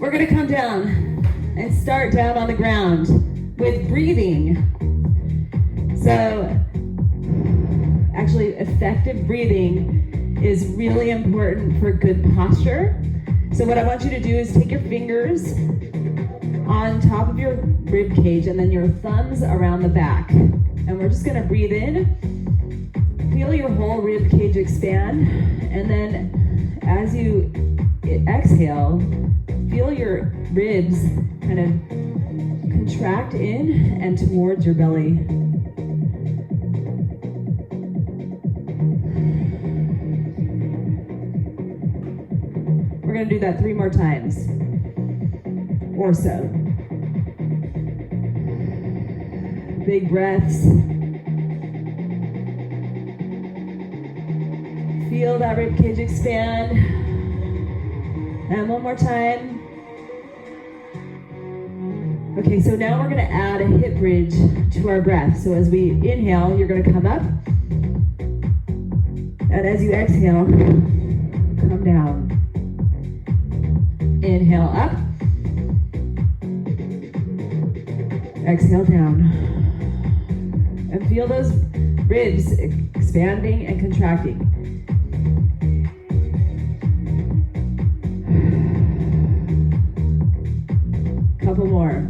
We're gonna come down and start down on the ground with breathing. So, actually, effective breathing is really important for good posture. So what I want you to do is take your fingers on top of your rib cage and then your thumbs around the back. And we're just gonna breathe in, feel your whole rib cage expand, and then as you exhale, feel your ribs kind of contract in and towards your belly. We're gonna do that 3 more times or so. Big breaths. Feel that rib cage expand. And one more time. Okay, so now we're gonna add a hip bridge to our breath. So as we inhale, you're gonna come up. And as you exhale, come down. Inhale up. Exhale down. And feel those ribs expanding and contracting. Couple more.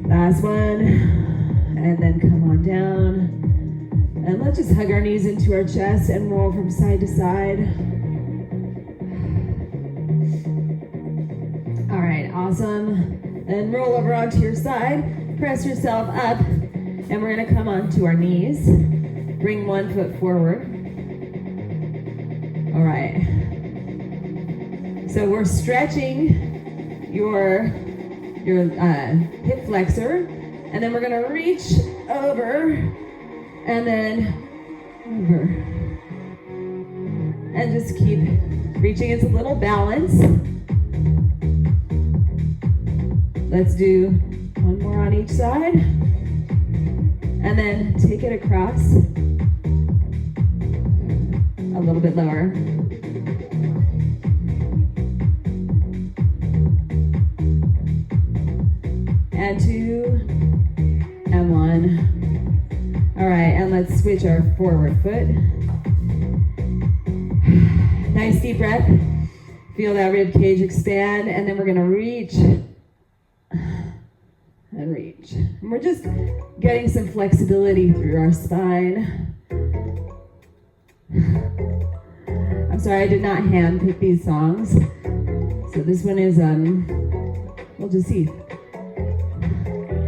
Last one. And then come on down. And let's just hug our knees into our chest and roll from side to side. All right, awesome. And roll over onto your side. Press yourself up. And we're gonna come onto our knees. Bring one foot forward. All right. So we're stretching your hip flexor. And then we're gonna reach over and then over. And just keep reaching. It's a little balance. Let's do one more on each side. And then take it across a little bit lower. And 2. And 1. All right, and let's switch our forward foot. Nice deep breath. Feel that rib cage expand, and then we're gonna reach and reach. And we're just getting some flexibility through our spine. I'm sorry, I did not hand pick these songs. So this one is, we'll just see.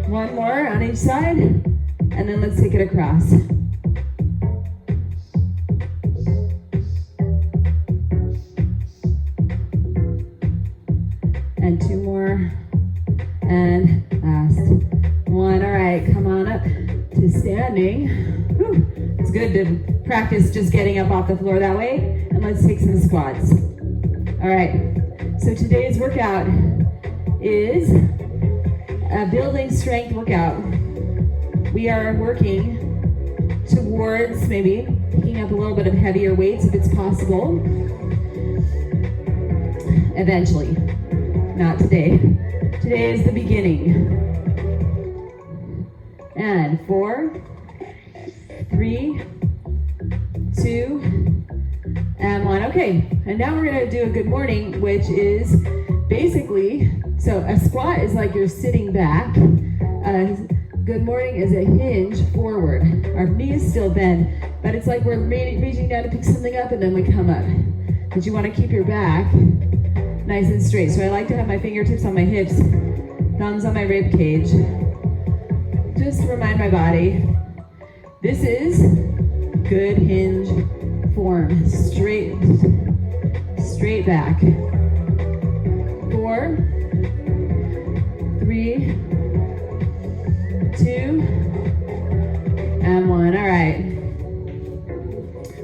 One more on each side, and then let's take it across. And 2 more, and last one. All right, come on up to standing. Whew. It's good to practice just getting up off the floor that way, and let's take some squats. All right, so today's workout is a building strength workout. We are working towards maybe picking up a little bit of heavier weights if it's possible. Eventually, not today. Today is the beginning. And 4, 3, 2, and 1. Okay, and now we're gonna do a good morning, which is basically, so a squat is like you're sitting back. Good morning is a hinge forward. Our knees still bend, but it's like we're reaching down to pick something up and then we come up. But you want to keep your back nice and straight. So I like to have my fingertips on my hips, thumbs on my rib cage. Just to remind my body, this is good hinge form. Straight back. 4, 3, 2, and 1. All right.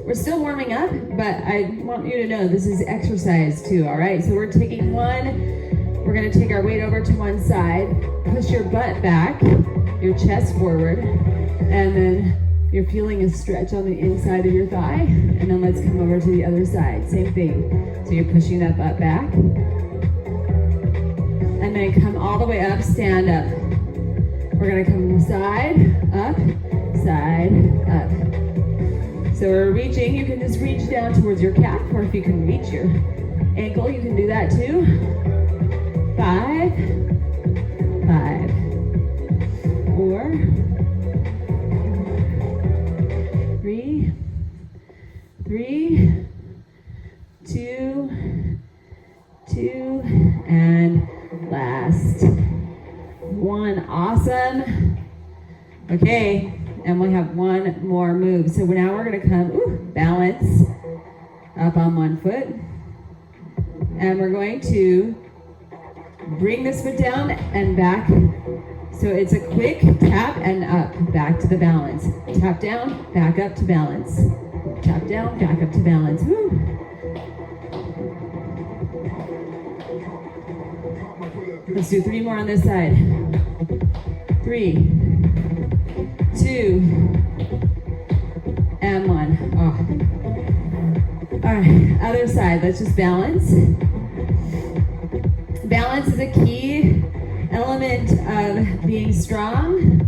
We're still warming up, but I want you to know this is exercise too, all right? So we're taking we're gonna take our weight over to one side, push your butt back, your chest forward, and you're feeling a stretch on the inside of your thigh. And then let's come over to the other side. Same thing. So you're pushing that butt back. And then come all the way up, stand up. We're gonna come side, up. So we're reaching, you can just reach down towards your calf, or if you can reach your ankle, you can do that too. 5, 4, 3, 2, and last. 1, awesome. Okay, and we have one more move. So now we're gonna come, balance up on one foot. And we're going to bring this foot down and back. So it's a quick tap and up, back to the balance. Tap down, back up to balance. Tap down, back up to balance. Woo. Let's do 3 more on this side. 3, 2, and 1. Oh. All right, other side, let's just balance. Balance is a key element of being strong.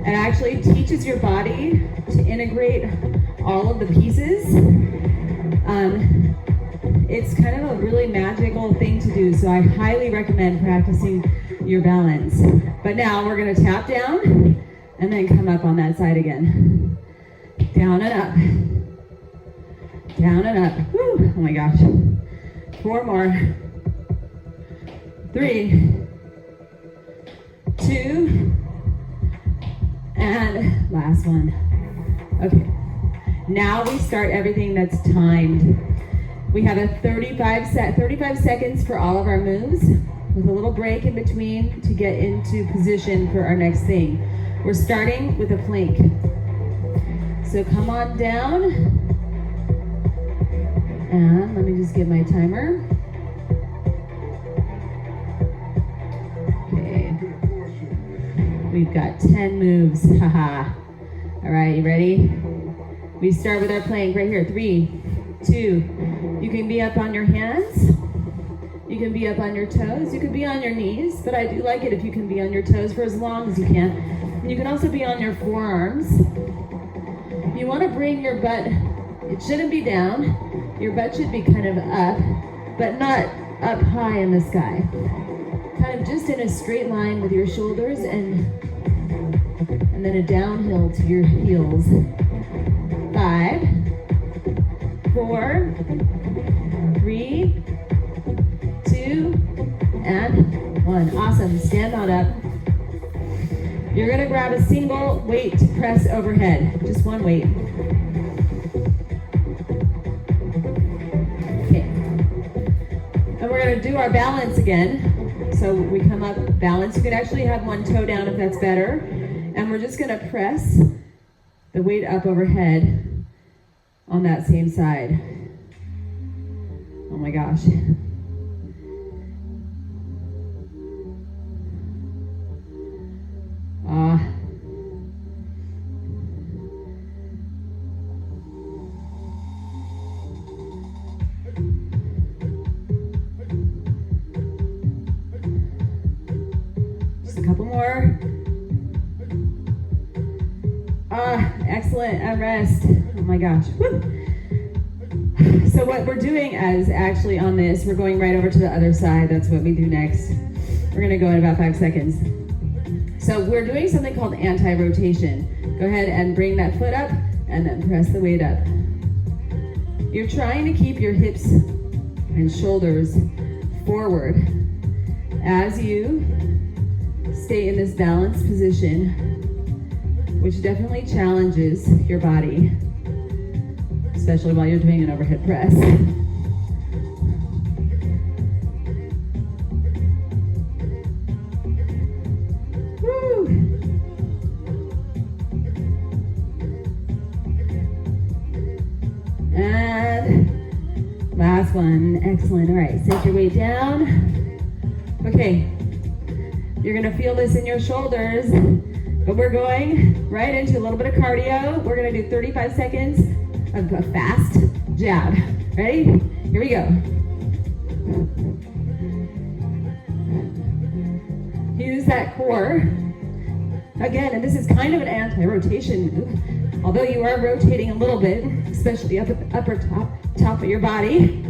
It actually teaches your body to integrate all of the pieces. It's kind of a really magical thing to do, so I highly recommend practicing your balance. But now we're gonna tap down and then come up on that side again. Down and up. Down and up. Woo. Oh my gosh. 4 more. 3, 2, and last one. Okay. Now we start everything that's timed. We have a 35 seconds for all of our moves, with a little break in between to get into position for our next thing. We're starting with a plank. So come on down. And let me just get my timer. Okay. We've got 10 moves. Haha. All right, you ready? We start with our plank right here. 3, 2. You can be up on your hands. You can be up on your toes. You can be on your knees, but I do like it if you can be on your toes for as long as you can. And you can also be on your forearms. You want to bring your butt, it shouldn't be down. Your butt should be kind of up, but not up high in the sky. Kind of just in a straight line with your shoulders and then a downhill to your heels. 5, 4, 3, 2, and 1. Awesome. Stand on up. You're going to grab a single weight to press overhead. Just one weight. Okay. And we're going to do our balance again. So we come up, balance. You can actually have one toe down if that's better. And we're just going to press the weight up overhead on that same side. Oh my gosh. Just a couple more. Excellent. And rest. Oh my gosh. Woo. So what we're doing is actually on this, we're going right over to the other side. That's what we do next. We're going to go in about 5 seconds. So we're doing something called anti-rotation. Go ahead and bring that foot up and then press the weight up. You're trying to keep your hips and shoulders forward as you stay in this balanced position, which definitely challenges your body, especially while you're doing an overhead press. Woo. And last one. Excellent. All right, set your weight down. Okay, you're gonna feel this in your shoulders. But we're going right into a little bit of cardio. We're gonna do 35 seconds of a fast jab. Ready? Here we go. Use that core. Again, and this is kind of an anti-rotation move, although you are rotating a little bit, especially up at the upper top of your body.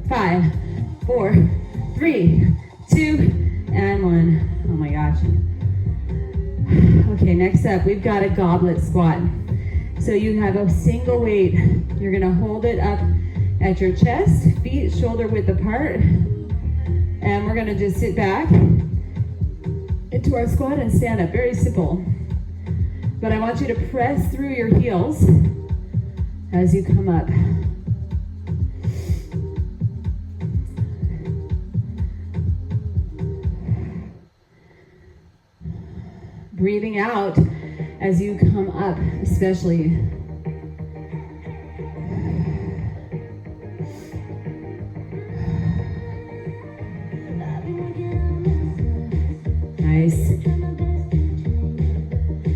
Five, 4, 3, 2, and 1. Oh my gosh. Okay, next up, we've got a goblet squat. So you have a single weight. You're gonna hold it up at your chest, feet shoulder width apart. And we're gonna just sit back into our squat and stand up. Very simple. But I want you to press through your heels as you come up. Breathing out as you come up, especially. Nice.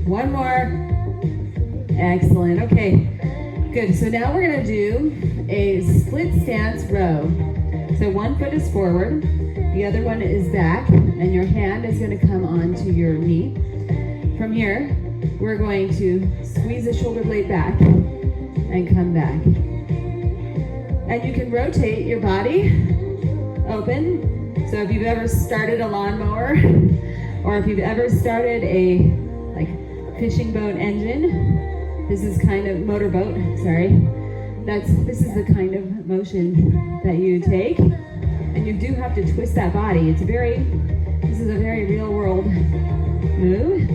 One more. Excellent. Okay, good. So now we're gonna do a split stance row. So one foot is forward, the other one is back, and your hand is gonna come onto your knee. From here, we're going to squeeze the shoulder blade back and come back. And you can rotate your body open. So if you've ever started a lawnmower, or if you've ever started a fishing boat engine, this is kind of motorboat, sorry. This is the kind of motion that you take. And you do have to twist that body. This is a very real world move.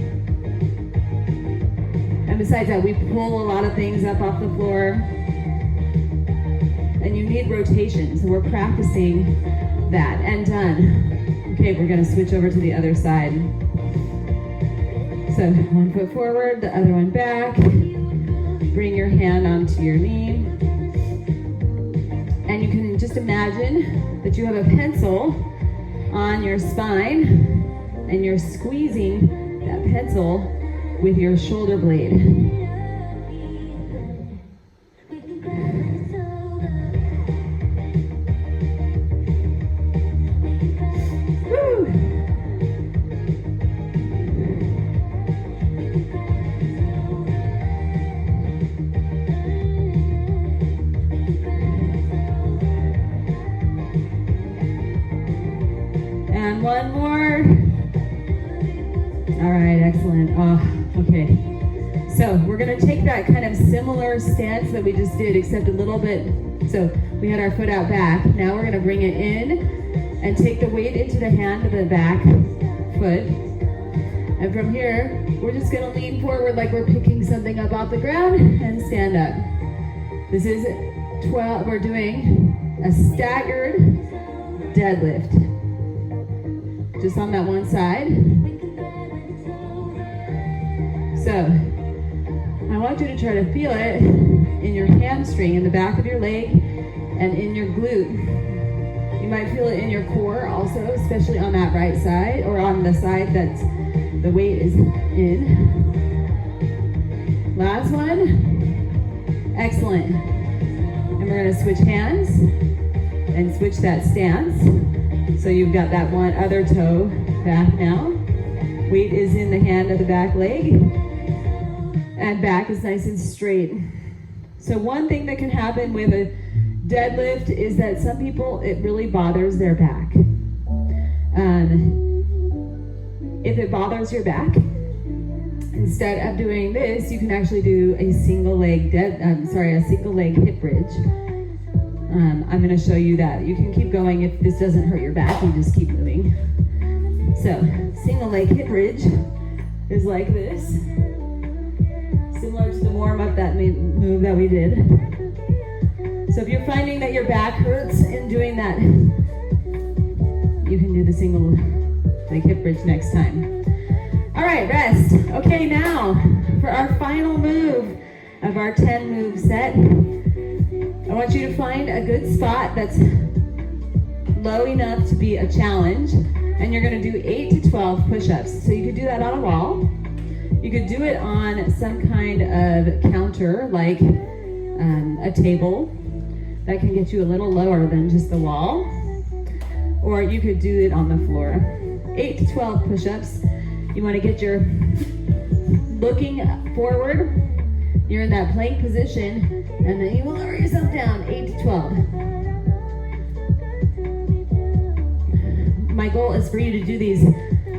And besides that, we pull a lot of things up off the floor. And you need rotation, so we're practicing that. And done. Okay, we're gonna switch over to the other side. So one foot forward, the other one back. Bring your hand onto your knee. And you can just imagine that you have a pencil on your spine and you're squeezing that pencil with your shoulder blade. Woo. And one more. All right, excellent. Okay, so we're gonna take that kind of similar stance that we just did, except a little bit. So we had our foot out back. Now we're gonna bring it in and take the weight into the hand of the back foot. And from here, we're just gonna lean forward like we're picking something up off the ground and stand up. This is 12, we're doing a staggered deadlift. Just on that one side. So, I want you to try to feel it in your hamstring, in the back of your leg, and in your glute. You might feel it in your core also, especially on that right side, or on the side that the weight is in. Last one. Excellent. And we're gonna switch hands and switch that stance. So you've got that one other toe back now. Weight is in the hand of the back leg. And back is nice and straight. So one thing that can happen with a deadlift is that some people, it really bothers their back. If it bothers your back, instead of doing this, you can actually do a single leg hip bridge. I'm gonna show you that. You can keep going if this doesn't hurt your back, you just keep moving. So, single leg hip bridge is like this. Similar to the warm-up that move that we did. So if you're finding that your back hurts in doing that, you can do the single leg hip bridge next time. All right, rest. Okay, now for our final move of our 10 move set, I want you to find a good spot that's low enough to be a challenge, and you're going to do 8 to 12 push-ups. So you could do that on a wall. You could do it on some kind of counter, like a table. That can get you a little lower than just the wall. Or you could do it on the floor. 8 to 12 push-ups. You want to get your looking forward. You're in that plank position, and then you will lower yourself down. 8 to 12. My goal is for you to do these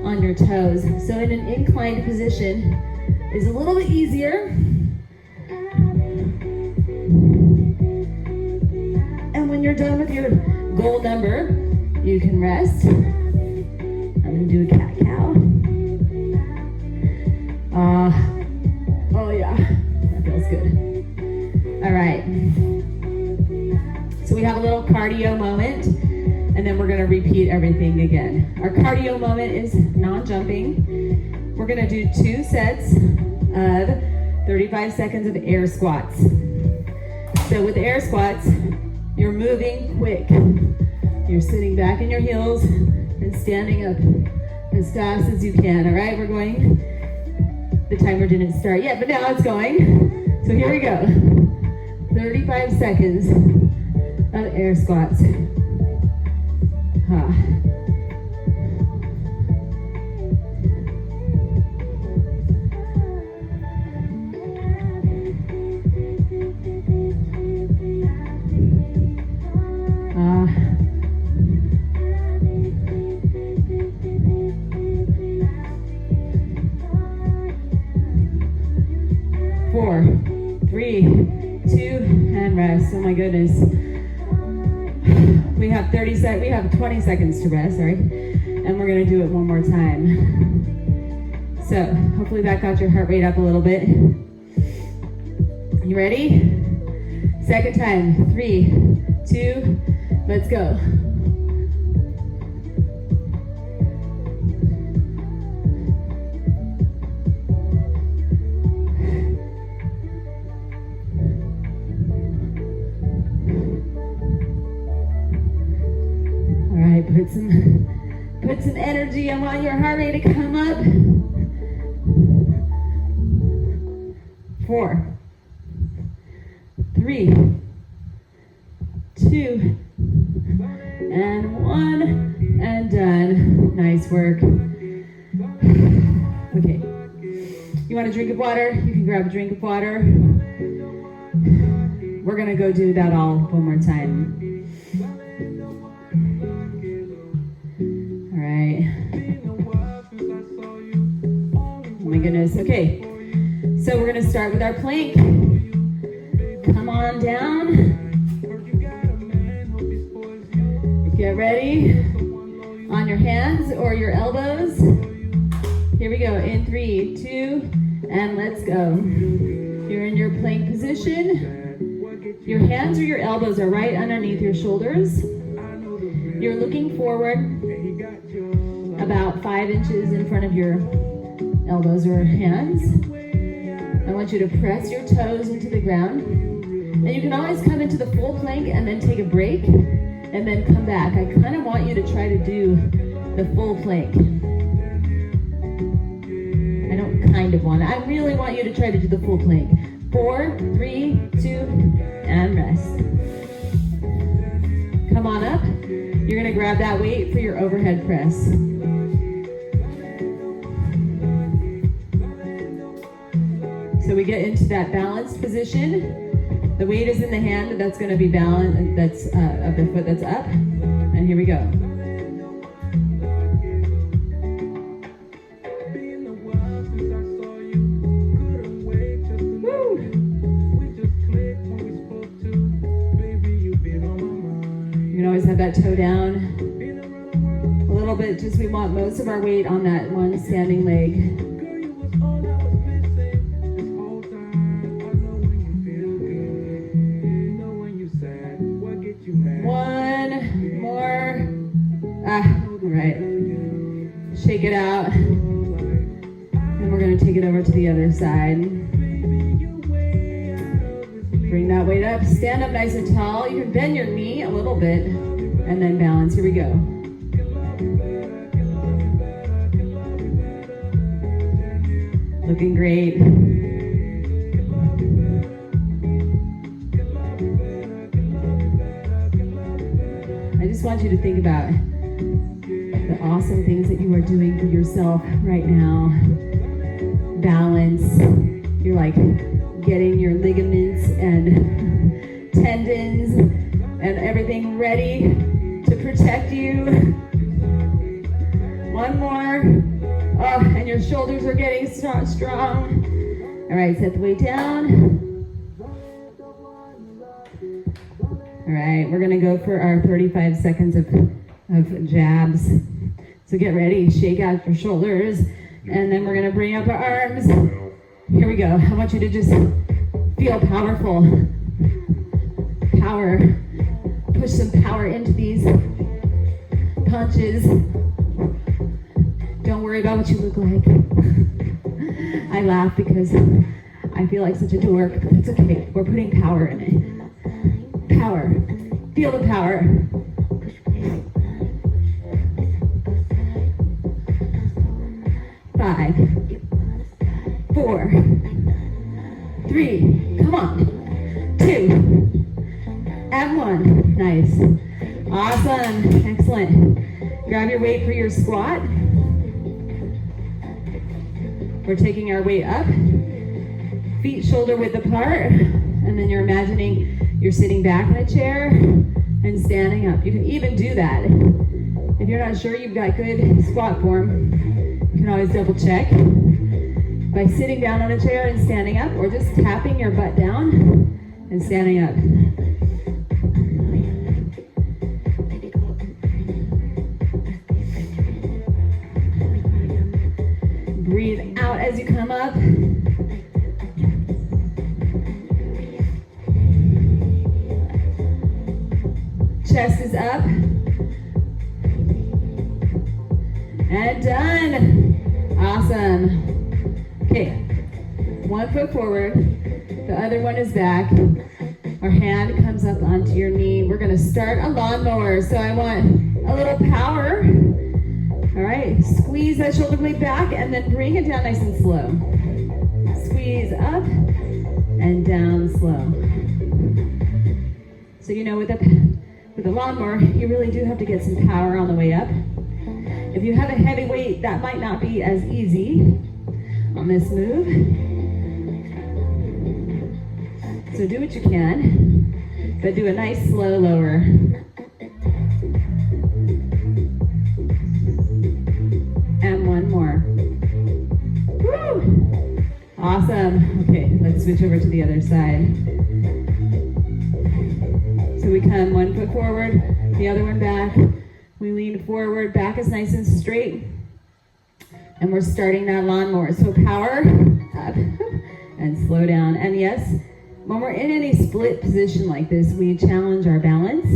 on your toes. So in an inclined position is a little bit easier. And when you're done with your goal number, you can rest. I'm gonna do a cat-cow. Oh yeah, that feels good. All right. So we have a little cardio moment, and then we're gonna repeat everything again. Our cardio moment is non-jumping. We're gonna do 2 sets of 35 seconds of air squats. So with air squats, you're moving quick. You're sitting back in your heels and standing up as fast as you can, all right? We're going, the timer didn't start yet, but now it's going. So here we go. 35 seconds of air squats. Four, 3, 2, and rest. Oh my goodness. We have 20 seconds to rest, sorry. And we're gonna do it one more time. So hopefully that got your heart rate up a little bit. You ready? Second time. 3, 2, let's go. Put some energy. I want your heart rate to come up. 4, 3, 2, and 1, and done. Nice work. Okay. You want a drink of water? You can grab a drink of water. We're gonna go do that all one more time. Oh my goodness. Okay, so we're gonna start with our plank. Come on down. Get ready. On your hands or your elbows. Here we go. In 3, 2, and let's go. You're in your plank position. Your hands or your elbows are right underneath your shoulders. You're looking forward about 5 inches in front of your elbows or hands. I want you to press your toes into the ground. And you can always come into the full plank and then take a break and then come back. I kind of want you to try to do the full plank. I don't kind of want it. I really want you to try to do the full plank. 4, 3, 2, and rest. Come on up. You're gonna grab that weight for your overhead press. So we get into that balanced position. The weight is in the hand that's going to be balanced, that's of the foot that's up. And here we go. Woo. You can always have that toe down. A little bit, just we want most of our weight on that one standing leg. All right. Shake it out. side. Bring that weight up. Stand up nice and tall. You can bend your knee a little bit and then balance. Here we go. Looking great. I just want you to think about the awesome things that you are doing for yourself right now. Balance. You're like getting your ligaments and tendons and everything ready to protect you. One more. Oh, and your shoulders are getting strong. All right, set the weight down. All right, we're gonna go for our 35 seconds of jabs. So get ready, shake out your shoulders, and then we're gonna bring up our arms. Here we go. I want you to just feel powerful. Power. Push some power into these punches. Don't worry about what you look like. I laugh because I feel like such a dork, but it's okay. We're putting power in it. Power. Feel the power. Five, 4, 3, come on. 2, and 1. Nice. Awesome. Excellent. Grab your weight for your squat. We're taking our weight up. Feet shoulder width apart. And then you're imagining you're sitting back in a chair and standing up. You can even do that. If you're not sure you've got good squat form, you can always double check by sitting down on a chair and standing up, or just tapping your butt down and standing up. Breathe out as you come up. Chest is up. And done. Awesome. Okay. One foot forward. The other one is back. Our hand comes up onto your knee. We're going to start a lawnmower. So I want a little power. All right. Squeeze that shoulder blade back and then bring it down nice and slow. Squeeze up and down slow. So you know with the lawnmower, you really do have to get some power on the way up. If you have a heavy weight, that might not be as easy on this move. So do what you can, but do a nice slow lower. And one more. Woo! Awesome. Okay, let's switch over to the other side. So we come 1 foot forward, the other one back. We lean forward, back is nice and straight. And we're starting that lawnmower. So power up and slow down. And yes, when we're in any split position like this, we challenge our balance.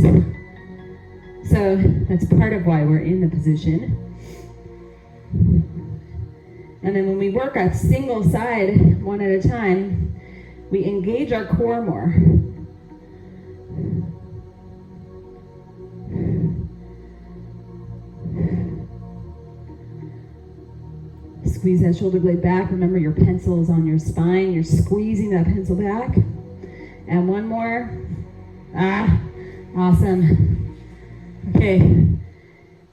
So that's part of why we're in the position. And then when we work a single side one at a time, we engage our core more. Squeeze that shoulder blade back. Remember your pencil is on your spine. You're squeezing that pencil back. And one more. Awesome. Okay.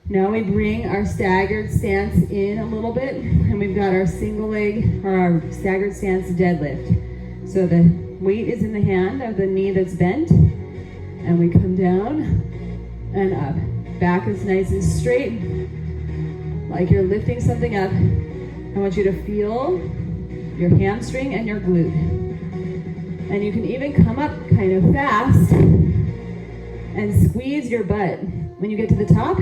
Now we bring our staggered stance in a little bit. And we've got our single leg, or our staggered stance deadlift. So the weight is in the hand of the knee that's bent. And we come down and up. Back is nice and straight. Like you're lifting something up. I want you to feel your hamstring and your glute. And you can even come up kind of fast and squeeze your butt. When you get to the top,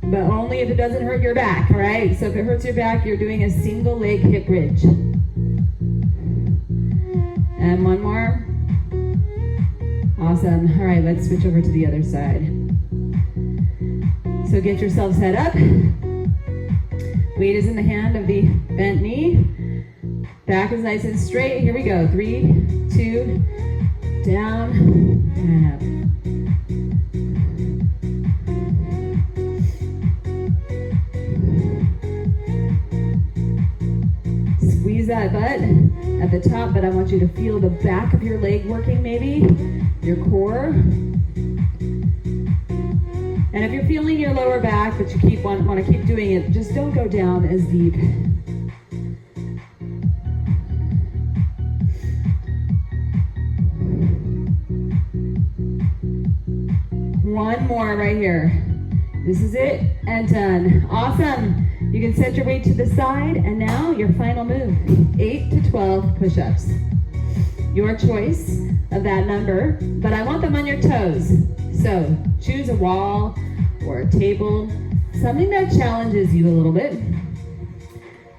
but only if it doesn't hurt your back, all right? So if it hurts your back, you're doing a single leg hip bridge. And one more. Awesome. All right, let's switch over to the other side. So get yourself set up. Weight is in the hand of the bent knee. Back is nice and straight. Here we go. 3, 2, down, and up. Squeeze that butt at the top, but I want you to feel the back of your leg working maybe, your core. And if you're feeling your lower back, but you want to keep doing it, just don't go down as deep. One more right here. This is it, and done. Awesome. You can set your weight to the side, and now your final move, 8 to 12 push-ups. Your choice of that number, but I want them on your toes. So choose a wall or a table, something that challenges you a little bit.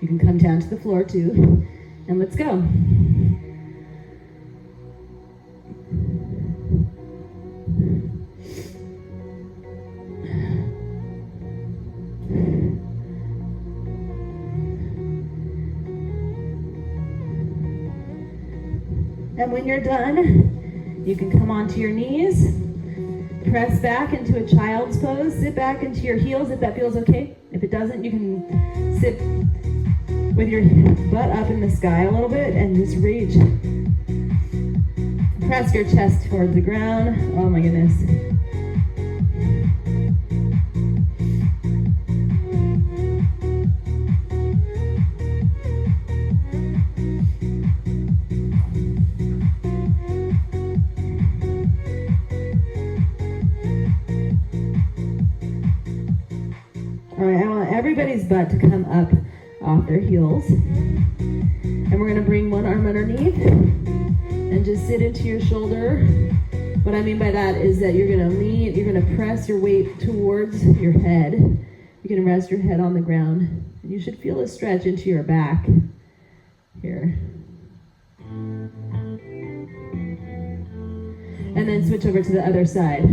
You can come down to the floor too, and let's go. And when you're done, you can come onto your knees, press back into a child's pose, sit back into your heels if that feels okay. If it doesn't, you can sit with your butt up in the sky a little bit and just reach. Press your chest towards the ground. Oh my goodness. All right, I want everybody's butt to come up off their heels. And we're gonna bring one arm underneath and just sit into your shoulder. What I mean by that is that you're gonna lean, you're gonna press your weight towards your head. You can rest your head on the ground. And you should feel a stretch into your back here. And then switch over to the other side.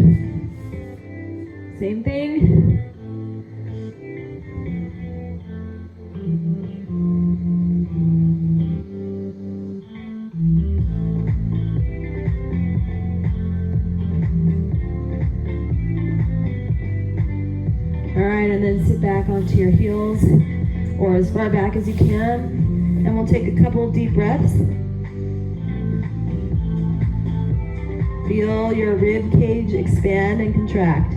Same thing. All right, and then sit back onto your heels or as far back as you can. And we'll take a couple deep breaths. Feel your rib cage expand and contract.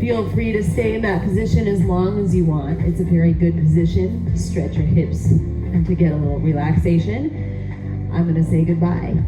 Feel free to stay in that position as long as you want. It's a very good position to stretch your hips and to get a little relaxation. I'm going to say goodbye.